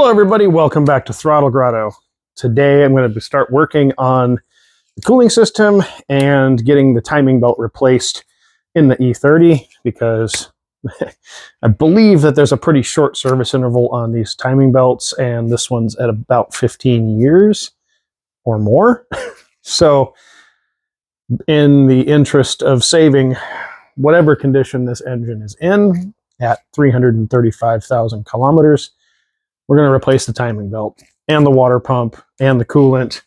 Hello everybody, welcome back to Throttle Grotto. Today I'm going to start working on the cooling system and getting the timing belt replaced in the E30 because I believe that there's a pretty short service interval on these timing belts, and this one's at about 15 years or more. So in the interest of saving whatever condition this engine is in at 335,000 kilometers, we're going to replace the timing belt and the water pump and the coolant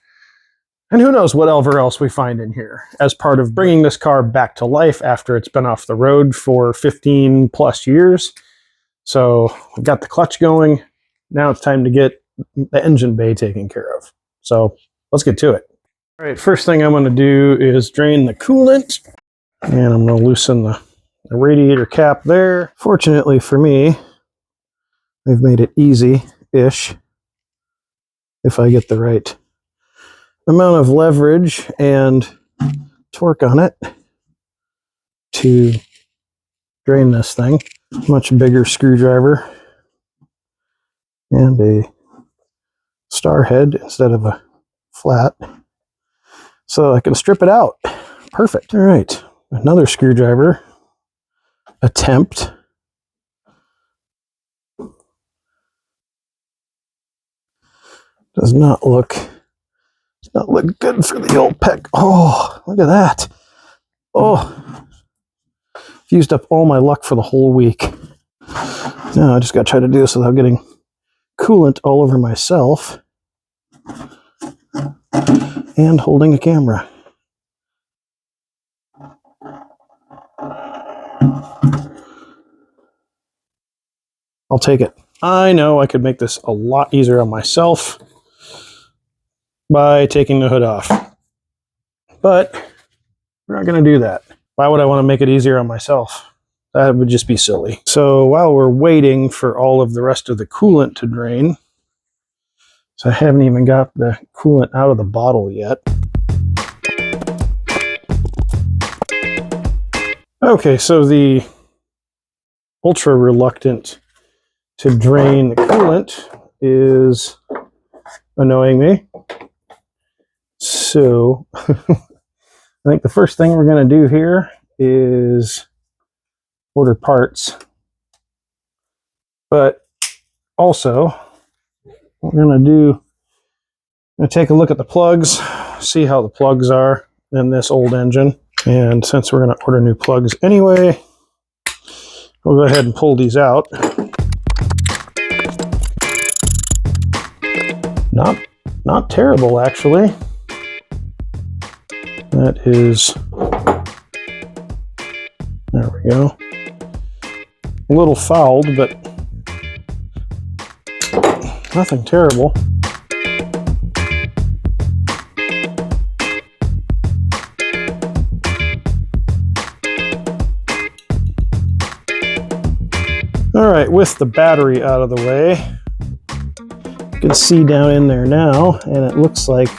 and who knows whatever else we find in here as part of bringing this car back to life after it's been off the road for 15 plus years. So we've got the clutch going. Now it's time to get the engine bay taken care of. So let's get to it. All right, first thing I'm going to do is drain the coolant, and I'm going to loosen the radiator cap there. Fortunately for me, they've made it easy-ish if I get the right amount of leverage and torque on it to drain this thing. Much bigger screwdriver and a star head instead of a flat, so I can strip it out. Perfect. All right, another screwdriver attempt. Does not look good for the old pec. Oh, look at that. Oh, used up all my luck for the whole week. Now I just got to try to do this without getting coolant all over myself and holding a camera. I'll take it. I know I could make this a lot easier on myself by taking the hood off, but we're not going to do that. Why would I want to make it easier on myself? That would just be silly. So while we're waiting for all of the rest of the coolant to drain, so I haven't even got the coolant out of the bottle yet. Okay, so the ultra reluctant to drain the coolant is annoying me. So I think the first thing we're going to do here is order parts, but also what we're going to take a look at the plugs, see how the plugs are in this old engine. And since we're going to order new plugs anyway, we'll go ahead and pull these out. Not terrible, actually. That is, there we go. A little fouled, but nothing terrible. All right, with the battery out of the way, you can see down in there now, and it looks like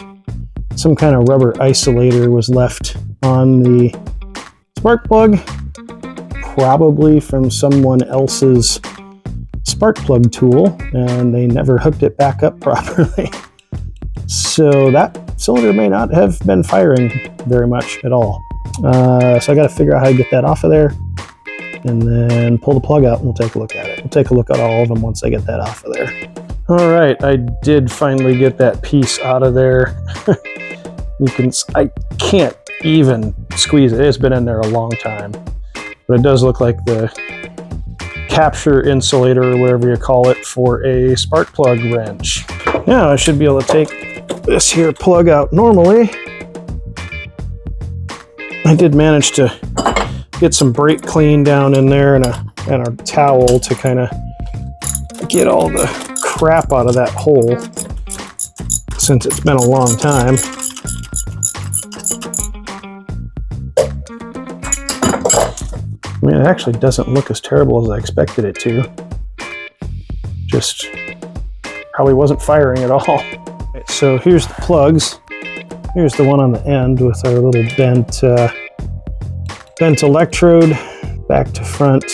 some kind of rubber isolator was left on the spark plug, probably from someone else's spark plug tool, and they never hooked it back up properly. So that cylinder may not have been firing very much at all. So I got to figure out how to get that off of there, and then pull the plug out and we'll take a look at it. We'll take a look at all of them once I get that off of there. All right, I did finally get that piece out of there. I can't even squeeze it. It's been in there a long time, but it does look like the capture insulator or whatever you call it for a spark plug wrench. Now I should be able to take this here plug out normally. I did manage to get some brake clean down in there and a towel to kind of get all the crap out of that hole since it's been a long time. I mean, it actually doesn't look as terrible as I expected it to. Just probably wasn't firing at all. Right, so here's the plugs. Here's the one on the end with our little bent electrode, back to front.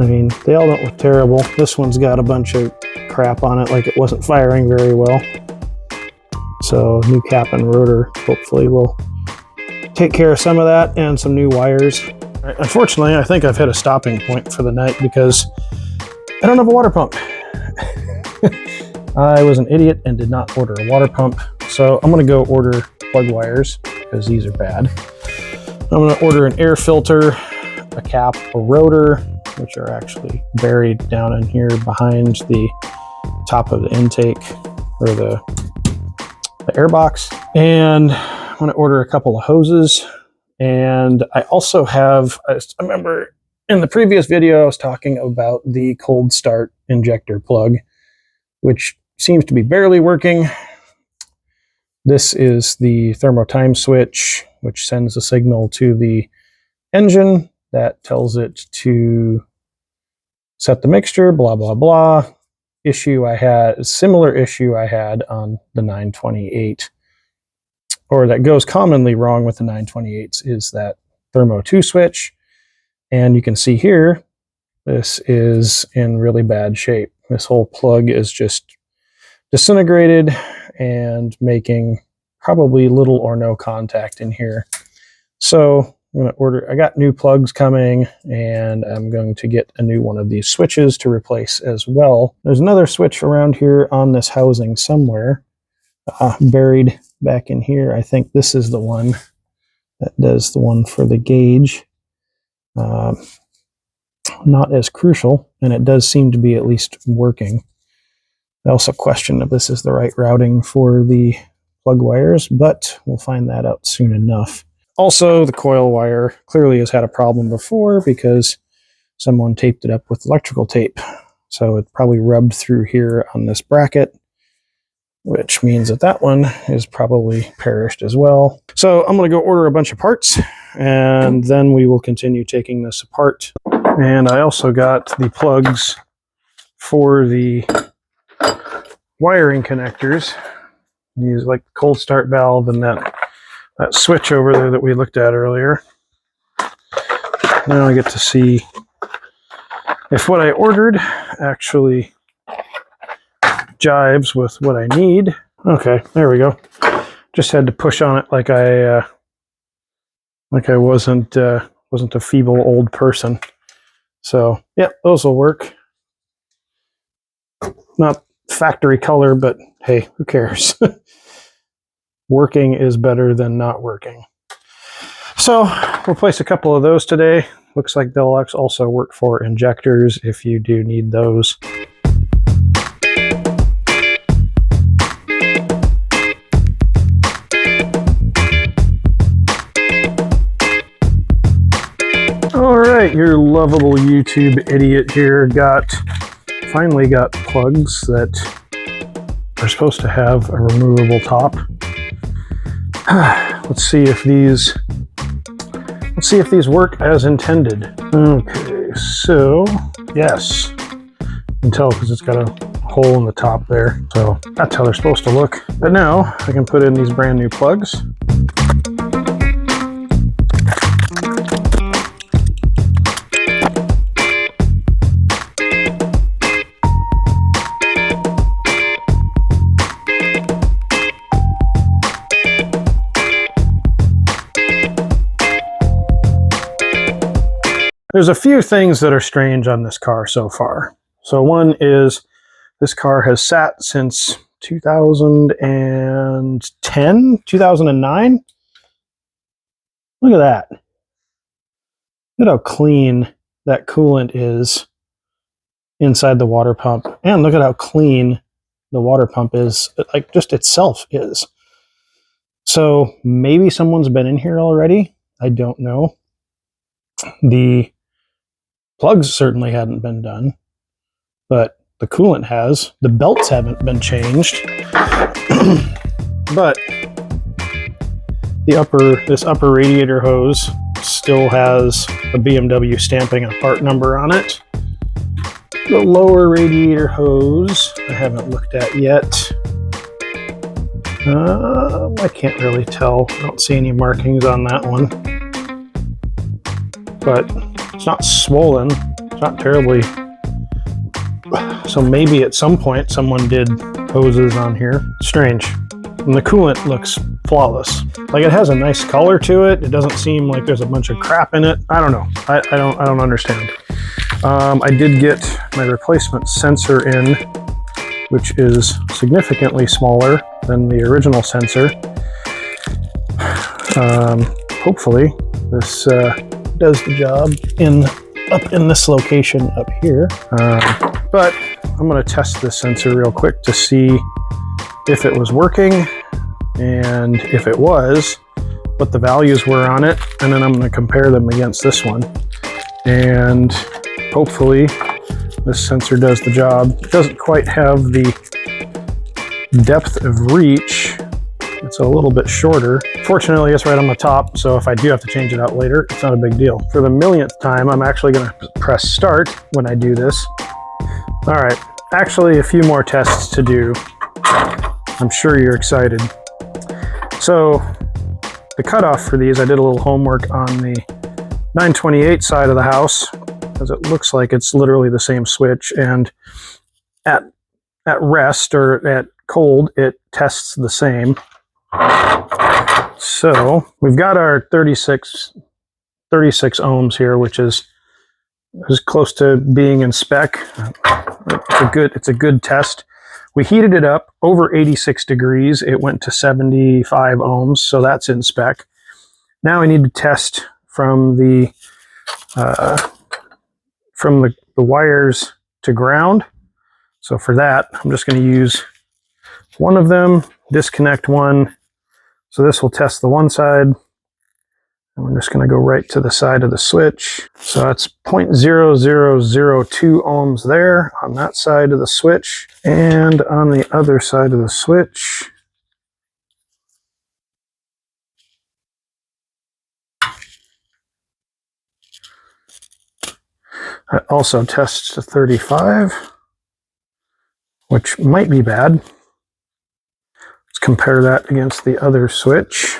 I mean, they all don't look terrible. This one's got a bunch of crap on it, like it wasn't firing very well. So new cap and rotor hopefully will take care of some of that, and some new wires. Right, unfortunately, I think I've hit a stopping point for the night because I don't have a water pump. I was an idiot and did not order a water pump, so I'm going to go order plug wires because these are bad. I'm going to order an air filter, a cap, a rotor, which are actually buried down in here behind the top of the intake, or the air box. And I'm going to order a couple of hoses. And I also have, I remember in the previous video I was talking about the cold start injector plug, which seems to be barely working. This is the thermo time switch, which sends a signal to the engine that tells it to set the mixture, blah, blah, blah. Issue I had, a similar issue I had on the 928, or that goes commonly wrong with the 928s, is that thermo 2 switch. And you can see here, this is in really bad shape. This whole plug is just disintegrated and making probably little or no contact in here. So I'm going to order, I got new plugs coming, and I'm going to get a new one of these switches to replace as well. There's another switch around here on this housing somewhere, buried back in here. I think this is the one that does the one for the gauge. Not as crucial, and it does seem to be at least working. I also question if this is the right routing for the plug wires, but we'll find that out soon enough. Also, the coil wire clearly has had a problem before because someone taped it up with electrical tape. So it probably rubbed through here on this bracket, which means that that one is probably perished as well. So I'm going to go order a bunch of parts, and then we will continue taking this apart. And I also got the plugs for the wiring connectors. These, like the cold start valve and that switch over there that we looked at earlier. Now I get to see if what I ordered actually jives with what I need. Okay, there we go. Just had to push on it like I wasn't a feeble old person. So yeah, those will work. Not factory color, but hey, who cares? Working is better than not working. So we'll place a couple of those today. Looks like they'll also work for injectors if you do need those. All right, your lovable YouTube idiot here finally got plugs that are supposed to have a removable top. Let's see if these work as intended. Okay, so yes, you can tell because it's got a hole in the top there. So that's how they're supposed to look. But now I can put in these brand new plugs. There's a few things that are strange on this car so far. So one is this car has sat since 2010, 2009. Look at that. Look at how clean that coolant is inside the water pump. And look at how clean the water pump is, like just itself is. So maybe someone's been in here already. I don't know. The plugs certainly hadn't been done, but the coolant has. The belts haven't been changed. But this upper radiator hose still has a BMW stamping a part number on it. The lower radiator hose I haven't looked at yet. I can't really tell. I don't see any markings on that one. But it's not swollen. It's not terribly So maybe at some point someone did hoses on here. Strange. And the coolant looks flawless. Like, it has a nice color to it. It doesn't seem like there's a bunch of crap in it. I don't know. I don't understand. I did get my replacement sensor in, which is significantly smaller than the original sensor. Hopefully this does the job up in this location up here. But I'm going to test this sensor real quick to see if it was working, and if it was, what the values were on it, and then I'm going to compare them against this one. And hopefully this sensor does the job. It doesn't quite have the depth of reach. It's a little bit shorter. Fortunately, it's right on the top, so if I do have to change it out later, it's not a big deal. For the millionth time, I'm actually going to press start when I do this. All right, actually a few more tests to do. I'm sure you're excited. So the cutoff for these, I did a little homework on the 928 side of the house, because it looks like it's literally the same switch, and at rest or at cold, it tests the same. So we've got our 36 ohms here, which is close to being in spec. It's a good test. We heated it up over 86 degrees. It went to 75 ohms, so that's in spec. Now I need to test from the wires to ground. So for that, I'm just going to use one of them, disconnect one. So this will test the one side. And we're just going to go right to the side of the switch. So that's 0.0002 ohms there on that side of the switch. And on the other side of the switch, that also tests to 35, which might be bad. Let's compare that against the other switch.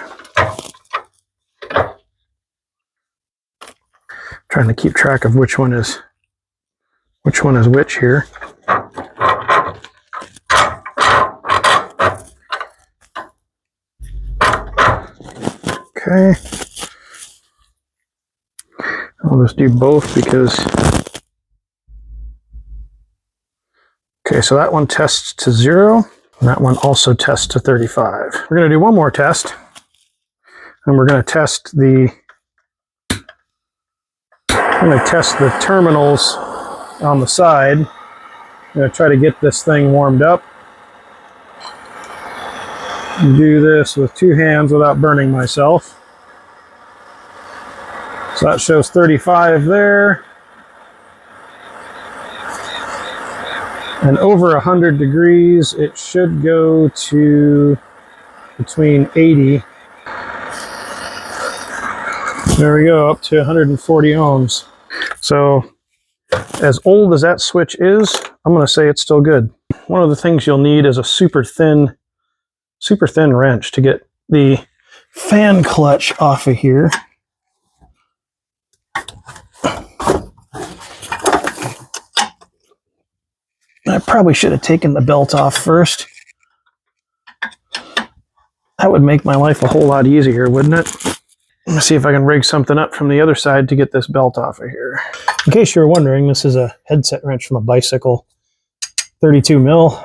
Trying to keep track of which one is which here. Okay. I'll just do both because... Okay, so that one tests to 0, and that one also tests to 35. We're going to do one more test, and we're going to test the terminals on the side. I'm going to try to get this thing warmed up. Do this with 2 hands without burning myself. So that shows 35 there. And over 100 degrees, it should go to between 80. There we go, up to 140 ohms. So as old as that switch is, I'm going to say it's still good. One of the things you'll need is a super thin wrench to get the fan clutch off of here. I probably should have taken the belt off first. That would make my life a whole lot easier, wouldn't it? Let me see if I can rig something up from the other side to get this belt off of here. In case you're wondering, this is a headset wrench from a bicycle. 32 mil.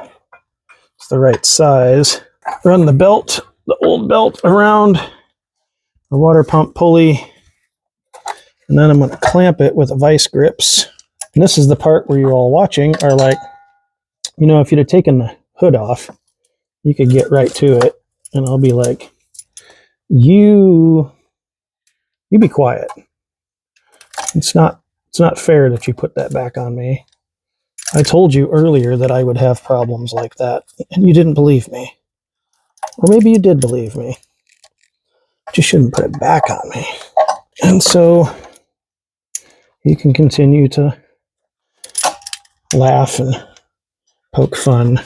It's the right size. Run the belt, the old belt, around the water pump pulley. And then I'm going to clamp it with vice grips. And this is the part where you all watching are like, you know, if you'd have taken the hood off, you could get right to it. And I'll be like, you be quiet. It's not fair that you put that back on me. I told you earlier that I would have problems like that, and you didn't believe me. Or maybe you did believe me. But you shouldn't put it back on me. And so you can continue to laugh and poke fun.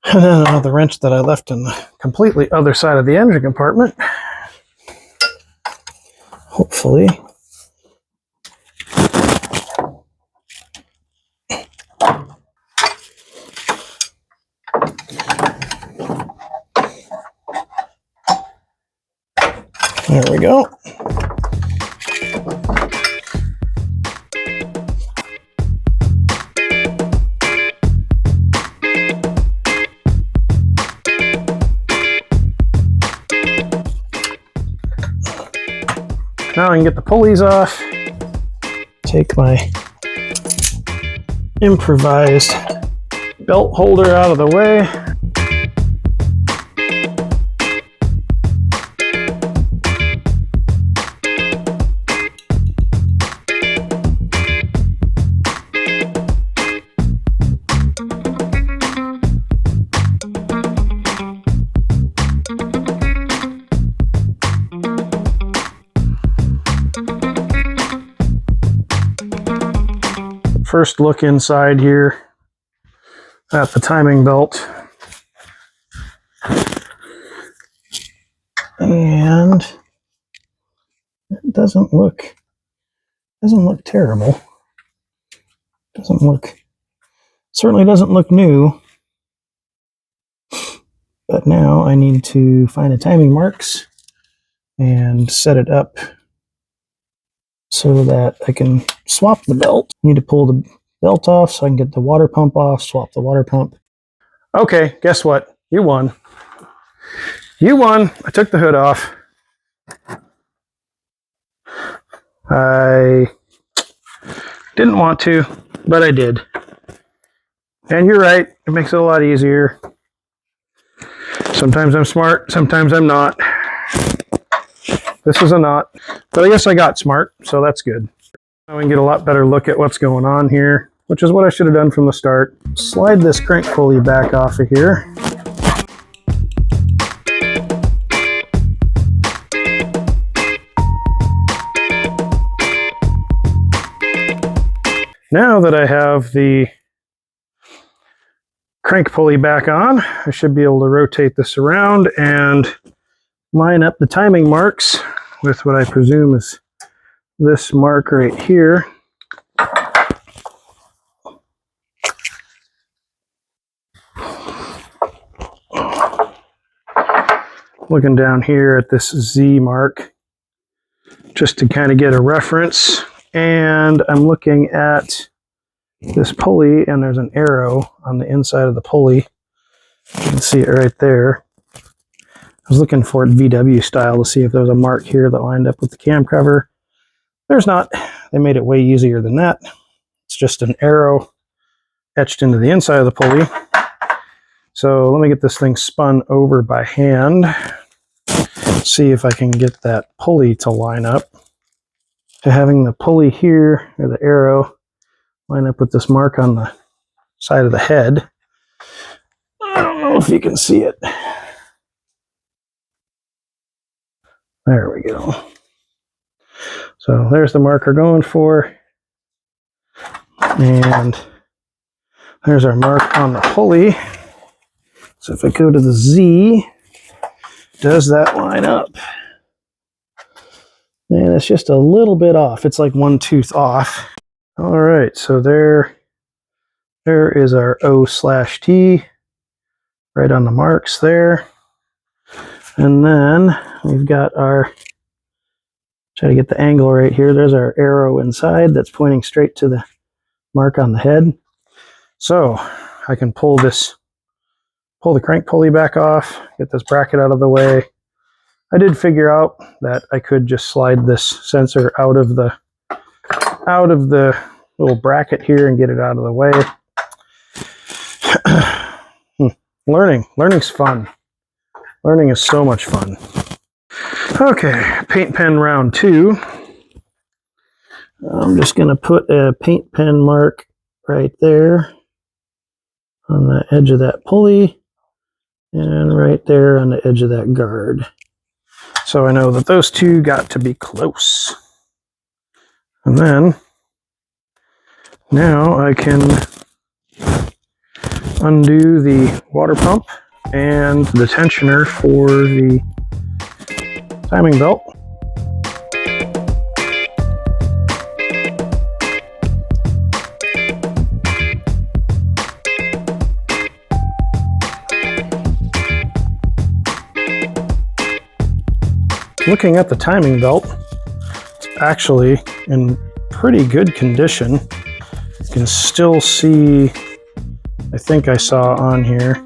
And then another wrench that I left in the completely other side of the engine compartment. Hopefully There we go. Now I can get the pulleys off, take my improvised belt holder out of the way. First look inside here at the timing belt. And it doesn't look terrible. Certainly doesn't look new. But now I need to find the timing marks and set it up so that I can swap the belt. Need to pull the belt off so I can get the water pump off, swap the water pump. Okay, guess what? You won. You won. I took the hood off. I didn't want to, but I did. And you're right, it makes it a lot easier. Sometimes I'm smart, sometimes I'm not. This is a not, but I guess I got smart, so that's good. Now we can get a lot better look at what's going on here, which is what I should have done from the start. Slide this crank pulley back off of here. Now that I have the crank pulley back on, I should be able to rotate this around and line up the timing marks with what I presume is this mark right here. Looking down here at this Z mark just to kind of get a reference, and I'm looking at this pulley and there's an arrow on the inside of the pulley. You can see it right there. I was looking for it VW style to see if there was a mark here that lined up with the cam cover. There's not. They made it way easier than that. It's just an arrow etched into the inside of the pulley. So let me get this thing spun over by hand. See if I can get that pulley to line up. To having the pulley here, or the arrow, line up with this mark on the side of the head. I don't know if you can see it. There we go. So there's the marker going for. And there's our mark on the pulley. So if I go to the Z, does that line up? And it's just a little bit off. It's like one tooth off. All right, so there is our O/T right on the marks there. And then we've got our, try to get the angle right here. There's our arrow inside that's pointing straight to the mark on the head. So I can pull the crank pulley back off, get this bracket out of the way. I did figure out that I could just slide this sensor out of the little bracket here and get it out of the way. Learning's fun. Learning is so much fun. Okay, paint pen round 2. I'm just going to put a paint pen mark right there on the edge of that pulley and right there on the edge of that guard. So I know that those two got to be close. And then now I can undo the water pump and the tensioner for the timing belt. Looking at the timing belt, it's actually in pretty good condition. You can still see, I think I saw on here,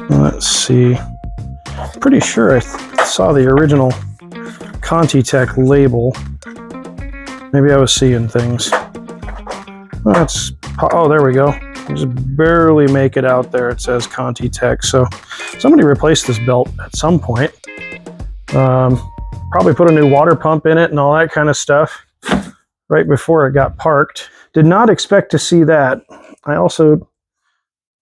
let's see, pretty sure I saw the original ContiTech label. Maybe I was seeing things. Oh, there we go. Just barely make it out there. It says ContiTech. So somebody replaced this belt at some point. Probably put a new water pump in it and all that kind of stuff right before it got parked. Did not expect to see that. I also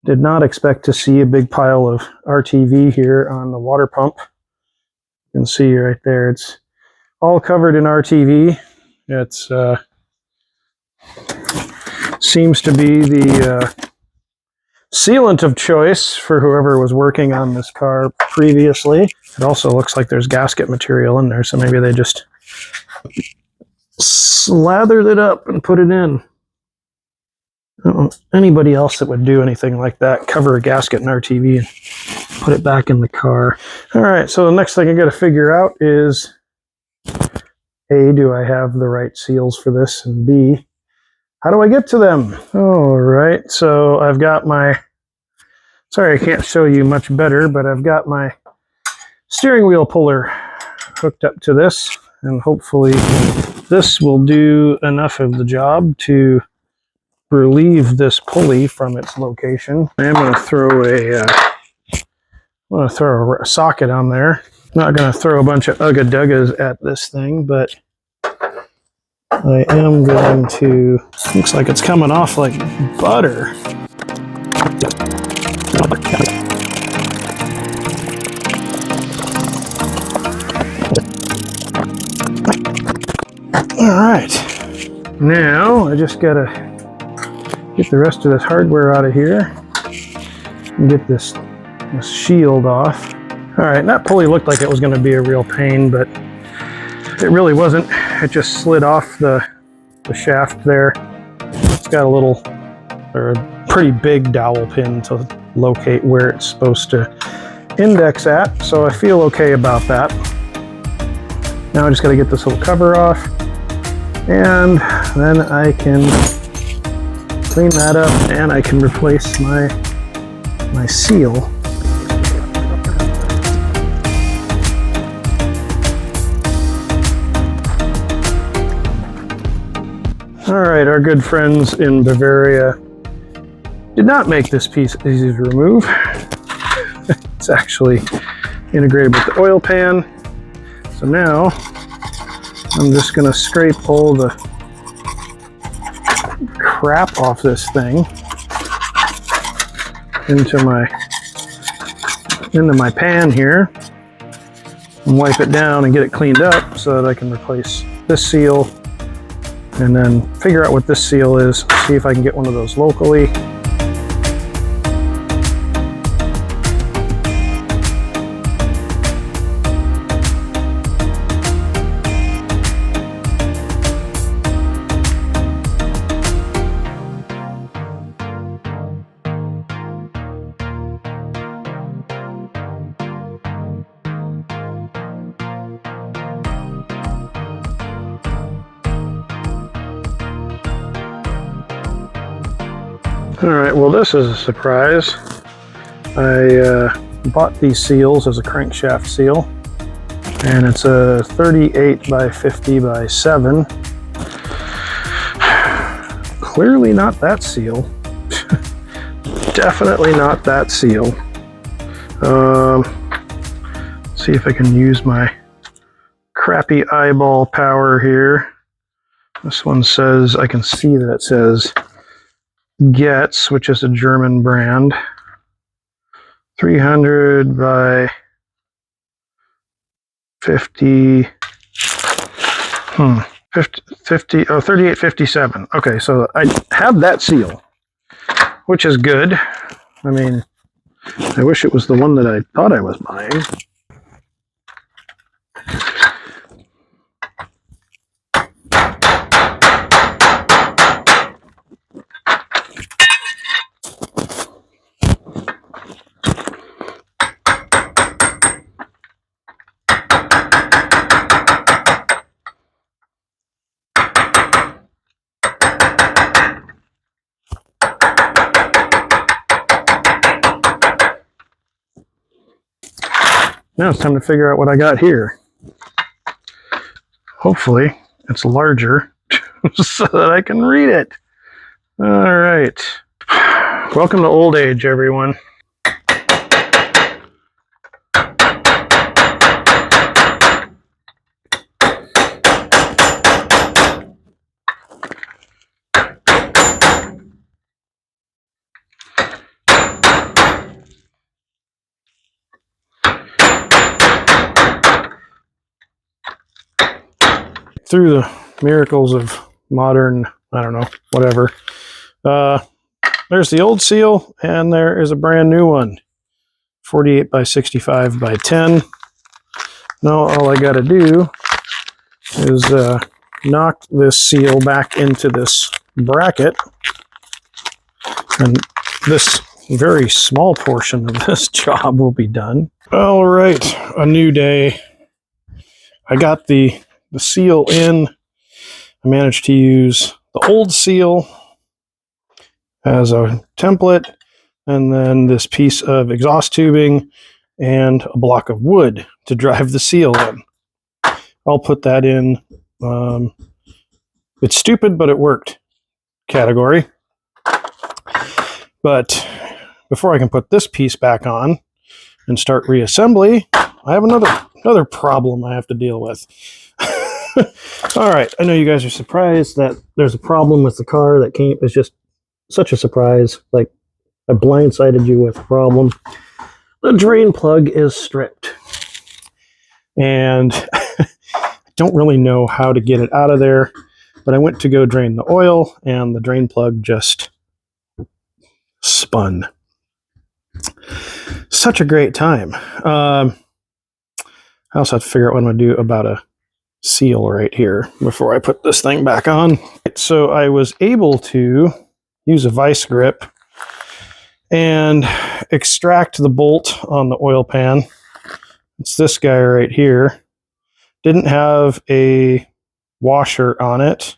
did not expect to see a big pile of RTV here on the water pump. You can see right there, it's all covered in RTV. It's seems to be the sealant of choice for whoever was working on this car previously. It also looks like there's gasket material in there, so maybe they just slathered it up and put it in. I don't know anybody else that would do anything like that, cover a gasket in RTV and put it back in the car. All right, so the next thing I got to figure out is, A, do I have the right seals for this? And B, how do I get to them? All right, so I've got my, sorry I can't show you much better, but I've got my steering wheel puller hooked up to this, and hopefully this will do enough of the job to relieve this pulley from its location. I am going to throw a socket on there. I'm not going to throw a bunch of Ugga Duggas at this thing, but I am going to, looks like it's coming off like butter. All right, now I just gotta get the rest of this hardware out of here and get this shield off. All right, that pulley looked like it was gonna be a real pain, but it really wasn't. It just slid off the shaft there. It's got a little, or a pretty big dowel pin to locate where it's supposed to index at, so I feel okay about that. Now I just gotta get this little cover off, and then I can clean that up and I can replace my seal. All right, our good friends in Bavaria did not make this piece easy to remove. It's actually integrated with the oil pan. So now I'm just gonna scrape all the crap off this thing into my pan here and wipe it down and get it cleaned up so that I can replace this seal, and then figure out what this seal is, see if I can get one of those locally. All right, well, this is a surprise. I bought these seals as a crankshaft seal, and it's a 38 by 50 by 7. Clearly not that seal. Definitely not that seal. See if I can use my crappy eyeball power here. This one says, I can see that it says Getz, which is a German brand. 300 by 50, 3857. Okay, so I have that seal, which is good. I mean, I wish it was the one that I thought I was buying. Now it's time to figure out what I got here. Hopefully it's larger so that I can read it. All right. Welcome to old age, everyone. Through the miracles of modern, I don't know, whatever. There's the old seal, and there is a brand new one. 48 by 65 by 10. Now all I got to do is knock this seal back into this bracket, and this very small portion of this job will be done. All right, a new day. I got the seal in. I managed to use the old seal as a template, and then this piece of exhaust tubing and a block of wood to drive the seal in. I'll put that in it's stupid but it worked category. But before I can put this piece back on and start reassembly, I have another problem I have to deal with. All right, I know you guys are surprised that there's a problem with the car that came. It's just such a surprise. Like, I blindsided you with a problem. The drain plug is stripped. And I don't really know how to get it out of there, but I went to go drain the oil and the drain plug just spun. Such a great time. I also have to figure out what I'm going to do about a seal right here before I put this thing back on. So I was able to use a vice grip and extract the bolt on the oil pan. It's this guy right here. Didn't have a washer on it,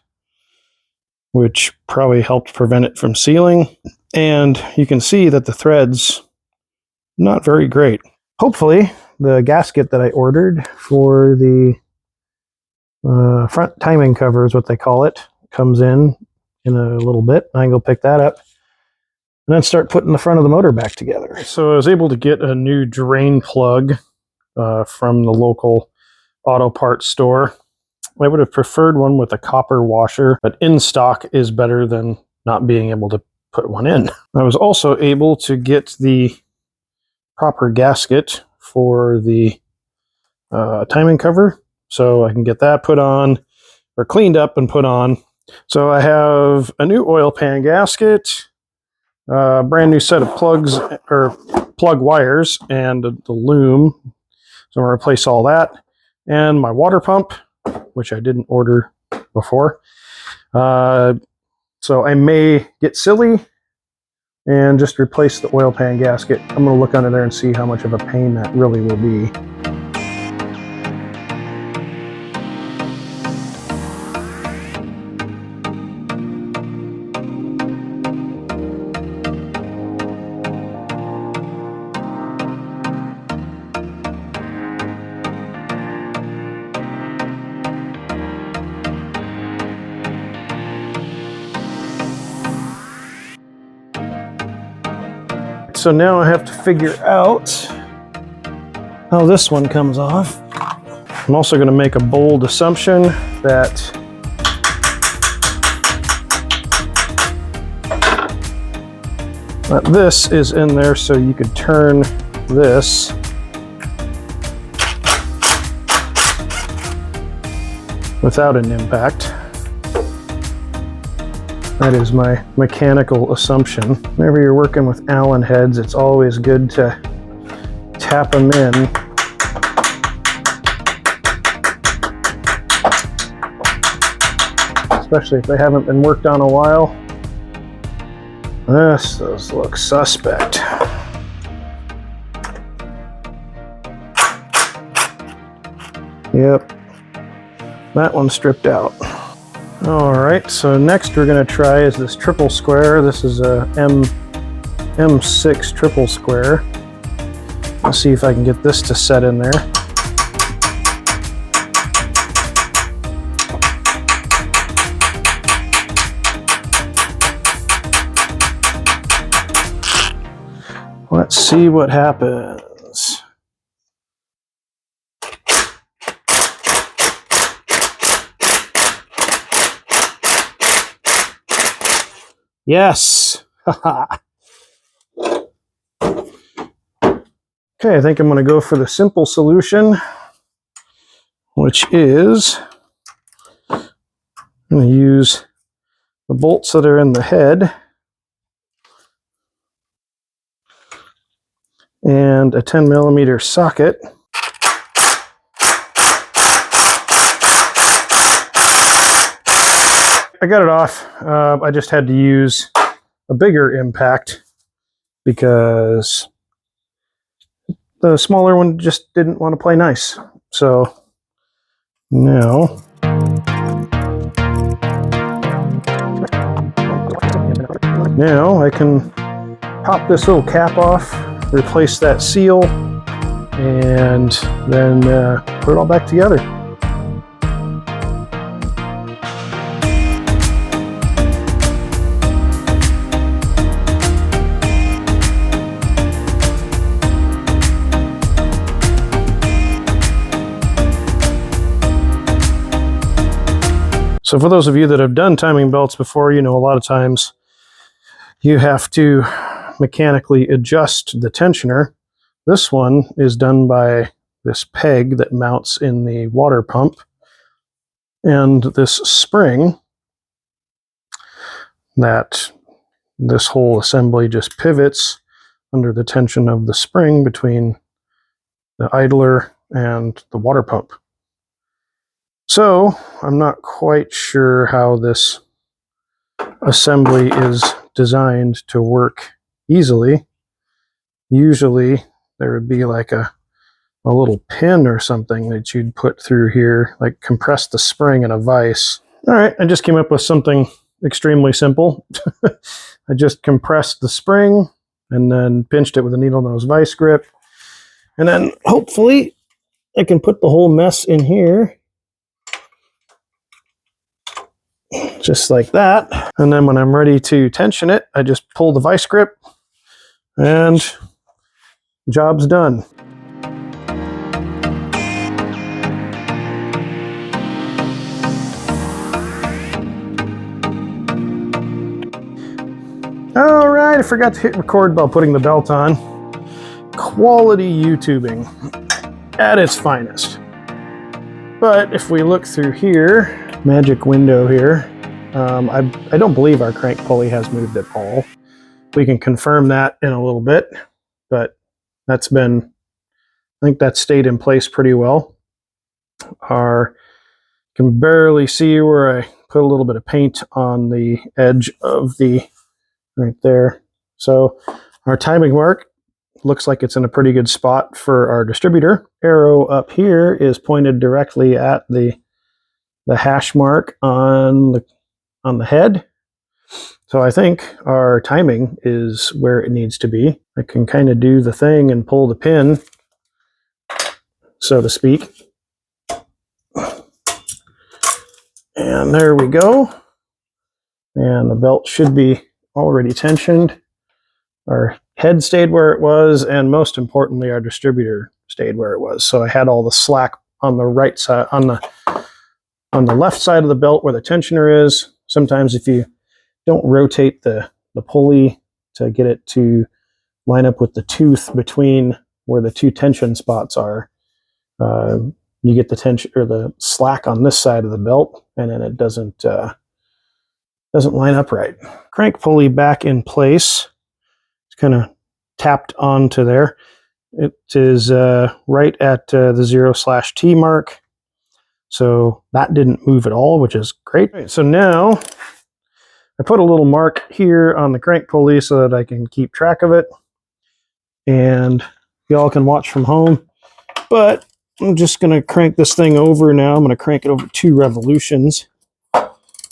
which probably helped prevent it from sealing. And you can see that the thread's not very great. Hopefully the gasket that I ordered for the front timing cover is what they call it, comes in a little bit. I can go pick that up and then start putting the front of the motor back together. So I was able to get a new drain plug from the local auto parts store. I would have preferred one with a copper washer, but in stock is better than not being able to put one in. I was also able to get the proper gasket for the timing cover, so I can get that put on, or cleaned up and put on. So I have a new oil pan gasket, a brand new set of plugs, or plug wires, and the loom. So I'm going to replace all that. And my water pump, which I didn't order before. So I may get silly and just replace the oil pan gasket. I'm going to look under there and see how much of a pain that really will be. So now I have to figure out how this one comes off. I'm also going to make a bold assumption that this is in there so you could turn this without an impact. That is my mechanical assumption. Whenever you're working with Allen heads, it's always good to tap them in. Especially if they haven't been worked on a while. This does look suspect. Yep, that one's stripped out. All right, so next we're going to try is this triple square. This is a M6 triple square. I'll see if I can get this to set in there. Let's see what happens. Yes. Okay, I think I'm going to go for the simple solution, which is I'm going to use the bolts that are in the head and a 10mm socket. I got it off. I just had to use a bigger impact because the smaller one just didn't want to play nice. So now I can pop this little cap off, replace that seal, and then put it all back together. So for those of you that have done timing belts before, you know a lot of times you have to mechanically adjust the tensioner. This one is done by this peg that mounts in the water pump and this spring that this whole assembly just pivots under the tension of the spring between the idler and the water pump. So I'm not quite sure how this assembly is designed to work easily. Usually there would be like a little pin or something that you'd put through here, like compress the spring in a vise. All right, I just came up with something extremely simple. I just compressed the spring and then pinched it with a needle nose vice grip. And then hopefully I can put the whole mess in here. Just like that. And then when I'm ready to tension it, I just pull the vice grip and job's done. All right, I forgot to hit record while putting the belt on. Quality YouTubing at its finest. But if we look through here, magic window here, I don't believe our crank pulley has moved at all. We can confirm that in a little bit, but that's been, I think that stayed in place pretty well. Can barely see where I put a little bit of paint on the edge of the, right there. So our timing mark looks like it's in a pretty good spot for our distributor. Arrow up here is pointed directly at the hash mark on the head. So I think our timing is where it needs to be. I can kind of do the thing and pull the pin, so to speak. And there we go. And the belt should be already tensioned. Our head stayed where it was, and most importantly, our distributor stayed where it was. So I had all the slack on the right side, on the left side of the belt where the tensioner is. Sometimes if you don't rotate the pulley to get it to line up with the tooth between where the two tension spots are, you get the tension or the slack on this side of the belt, and then it doesn't line up right. Crank pulley back in place. It's kind of tapped onto there. It is right at the 0/T mark. So that didn't move at all, which is great. Right, so now I put a little mark here on the crank pulley so that I can keep track of it. And y'all can watch from home. But I'm just going to crank this thing over now. I'm going to crank it over 2 revolutions.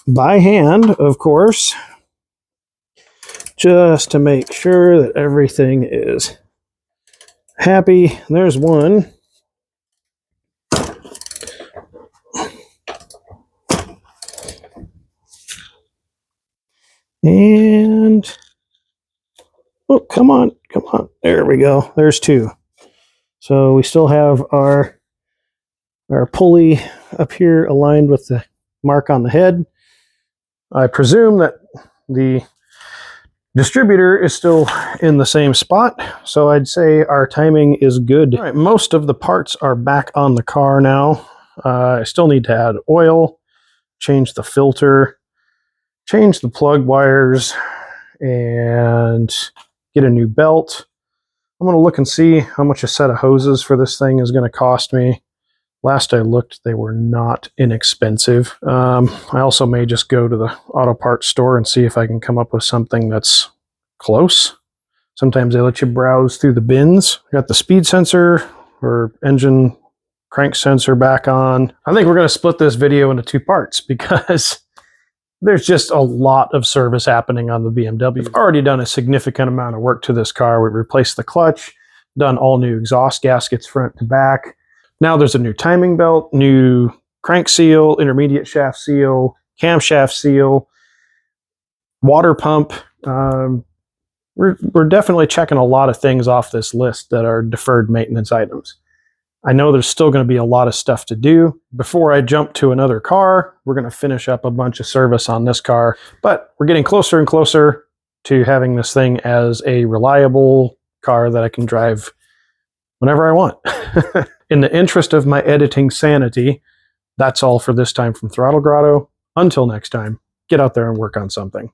By hand, of course. Just to make sure that everything is happy. There's one. And, oh, come on, come on. There we go. There's two. So we still have our pulley up here aligned with the mark on the head. I presume that the distributor is still in the same spot, so I'd say our timing is good. All right, most of the parts are back on the car now. I still need to add oil, change the filter, change the plug wires, and get a new belt. I'm going to look and see how much a set of hoses for this thing is going to cost me. Last I looked, they were not inexpensive. I also may just go to the auto parts store and see if I can come up with something that's close. Sometimes they let you browse through the bins. I got the speed sensor or engine crank sensor back on. I think we're going to split this video into two parts because there's just a lot of service happening on the BMW. We've already done a significant amount of work to this car. We replaced the clutch, done all new exhaust gaskets front to back. Now there's a new timing belt, new crank seal, intermediate shaft seal, camshaft seal, water pump. We're definitely checking a lot of things off this list that are deferred maintenance items. I know there's still going to be a lot of stuff to do. Before I jump to another car, we're going to finish up a bunch of service on this car, but we're getting closer and closer to having this thing as a reliable car that I can drive whenever I want. In the interest of my editing sanity, that's all for this time from Throttle Grotto. Until next time, get out there and work on something.